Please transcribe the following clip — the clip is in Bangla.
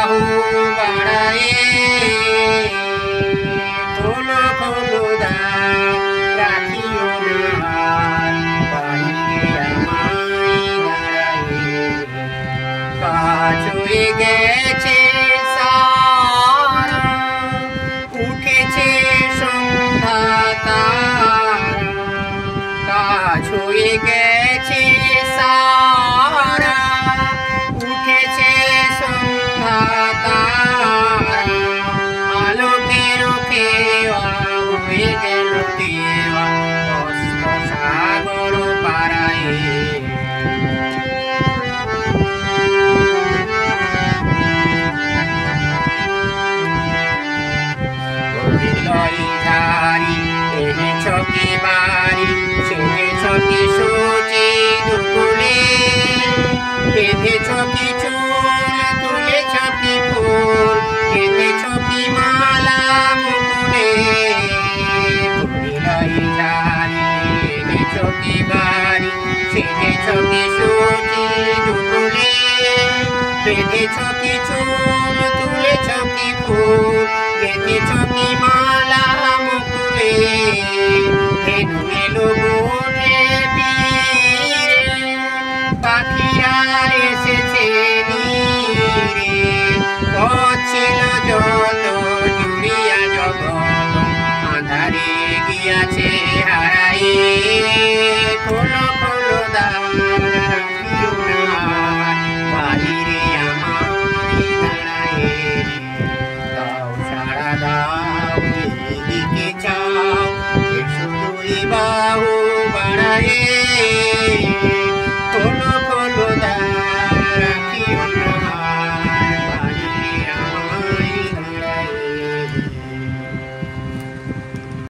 বাহু বাড়ায়ে খোলো খোলো দ্বার রাখিও না বাহিরে আমায় দাঁড়ায়ে কাজ হয়ে গেছে সারা উঠেছে সন্ধ্যা তারা কাজ হয়ে গেছে সারা উঠেছে সন্ধ্যা তারা আলোকে রোখে হয়ে গেল দেওয়া অস্ত সাগর পাড়ায়ে ধারি এনেছ কি বাড়ি সেজেছ কি সুচি দুকুলে বেঁধেছ কি চুল তুলেছ কি ফুল গেঁথেছ কি মালা মুকুলে ধারি এনেছ কি বাড়ি সেজেছ কি সুচি দুকুলে বেঁধেছ কি চুল তুলেছ কি ফুল গেঁথেছ কি মালা মুকুলে ধেনু এলো বোটে তীরে পাখিরা এসেছে নীরে পথ ছিল যত জুড়িয়া জগৎ আঁধারে গিয়াছে হারায়ে খোলো খোলো দ্বার রাখিও না বাহিরে আমায় দাঁড়ায়ে দাও সাড়া দাও এদিকে চাও এসো দুই বাহু বাড়ায়ে